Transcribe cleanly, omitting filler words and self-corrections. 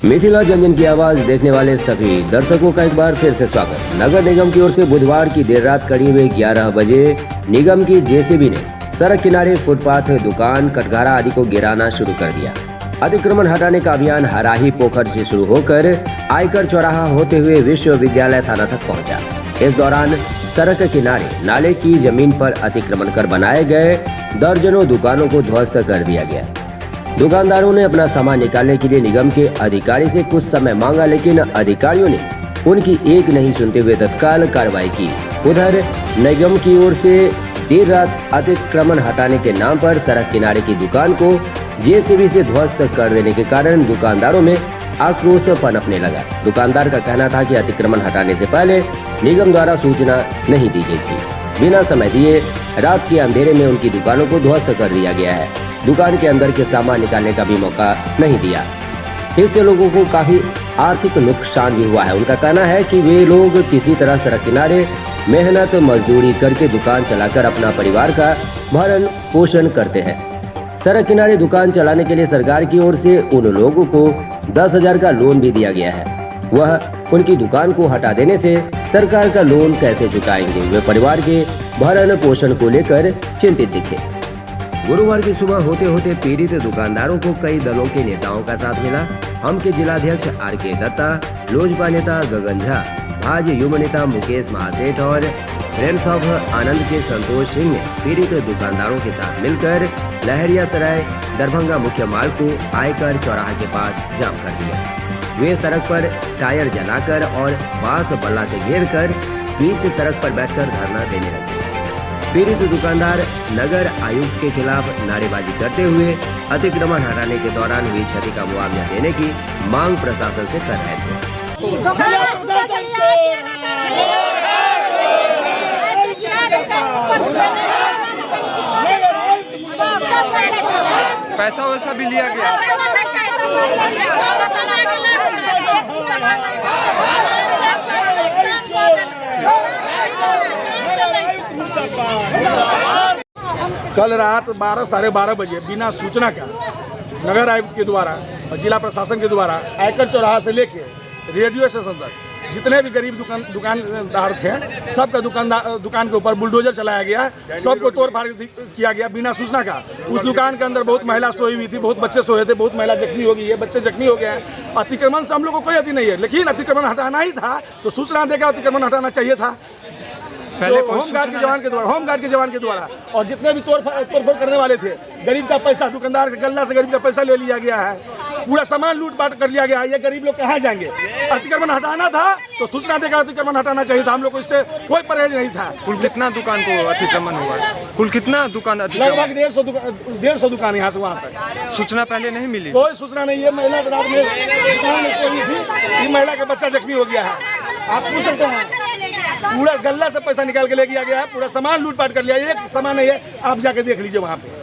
Mithila Zanjan की आवाज देखने वाले सभी दर्शकों का एक बार फिर से स्वागत। नगर निगम की ओर से बुधवार की देर रात करीब 11 बजे निगम की जेसीबी ने सड़क किनारे फुटपाथ, दुकान, कटघरा आदि को गिराना शुरू कर दिया। अतिक्रमण हटाने का अभियान हराही पोखर से शुरू होकर आयकर चौराहा होते हुए विश्वविद्यालय थाना तक पहुंचा। इस दौरान सड़क किनारे नाले की जमीन पर अतिक्रमण कर बनाए गए दर्जनों दुकानों को ध्वस्त कर दिया गया। दुकानदारों ने अपना सामान निकालने के लिए निगम के अधिकारी से कुछ समय मांगा, लेकिन अधिकारियों ने उनकी एक नहीं सुनते हुए तत्काल कार्रवाई की। उधर निगम की ओर से देर रात अतिक्रमण हटाने के नाम पर सड़क किनारे की दुकान को जेसीबी से ध्वस्त कर देने के कारण दुकानदारों में आक्रोश पनपने लगा। दुकानदार का कहना था कि अतिक्रमण हटाने से पहले निगम द्वारा सूचना नहीं दी गई थी। बिना समय दिए रात के अंधेरे में उनकी दुकानों को ध्वस्त कर दिया गया है। दुकान के अंदर के सामान निकालने का भी मौका नहीं दिया। इससे लोगों को काफी आर्थिक नुकसान भी हुआ है। उनका कहना है कि वे लोग किसी तरह सड़क किनारे मेहनत मजदूरी करके दुकान चलाकर अपना परिवार का भरण पोषण करते हैं। सड़क किनारे दुकान चलाने के लिए सरकार की ओर से उन लोगों को 10,000 का लोन भी दिया गया है। वह उनकी दुकान को हटा देने से सरकार का लोन कैसे चुकाएंगे। वे परिवार के भरण पोषण को लेकर चिंतित दिखे। गुरुवार की सुबह होते होते पीड़ित दुकानदारों को कई दलों के नेताओं का साथ मिला। हम के जिलाध्यक्ष आर.के. दत्ता, लोजपा नेता गगन झा, भाजपा युवा नेता मुकेश महासेठ और फ्रेंड्स ऑफ आनंद के संतोष सिंह ने पीड़ित दुकानदारों के साथ मिलकर लहरियासराय दरभंगा मुख्य मार्ग को आयकर चौराहा के पास जाम कर दिया। वे सड़क पर टायर जलाकर और बांस बल्ला से घेरकर बीच सड़क पर बैठकर धरना देने लगे। पीड़ित दुकानदार नगर आयुक्त के खिलाफ नारेबाजी करते हुए अतिक्रमण हटाने के दौरान हुई क्षति का मुआवजा देने की मांग प्रशासन से कर रहे थे। पैसा वैसा भी लिया गया। कल रात 12 साढ़े 12 बजे बिना सूचना का नगर आयुक्त के द्वारा और जिला प्रशासन के द्वारा आयकर चौराहा से लेके रेडियो स्टेशन तक जितने भी गरीब दुकानदार थे सबका दुकान के ऊपर बुलडोजर चलाया गया। सबको तोड़ फाड़ किया गया बिना सूचना का। उस दुकान के अंदर बहुत महिला सोई हुई थी, बहुत बच्चे सोए थे, बहुत महिला जख्मी हो गई है, बच्चे जख्मी हो गए हैं। अतिक्रमण से हम लोग को कोई अति नहीं है, लेकिन अतिक्रमण हटाना ही था तो सूचना देकर अतिक्रमण हटाना चाहिए था। पहले होमगार्ड के जवान के द्वारा और जितने भी तोड़फोड़ करने वाले थे, गरीब का पैसा, दुकानदार के गल्ला से गरीब का पैसा ले लिया गया है, पूरा सामान लूटपाट कर लिया गया है। ये गरीब लोग कहाँ जाएंगे? अतिक्रमण हटाना था तो सूचना देकर अतिक्रमण हटाना चाहिए था। हम लोग को इससे कोई परहेज नहीं था। कुल कितना दुकान को अतिक्रमण हुआ? कुल कितना दुकान? लगभग 150 दुकान यहाँ से वहाँ तक। सूचना पहले नहीं मिली? कोई सूचना नहीं है। महिला रात में दुकान में कोई थी, महिला का बच्चा जख्मी हो गया है। आप पूछ सकते हैं, पूरा गल्ला से पैसा निकाल के ले गया गया है, पूरा सामान लूटपाट कर लिया। एक सामान नहीं है, आप जाके देख लीजिए वहाँ पे।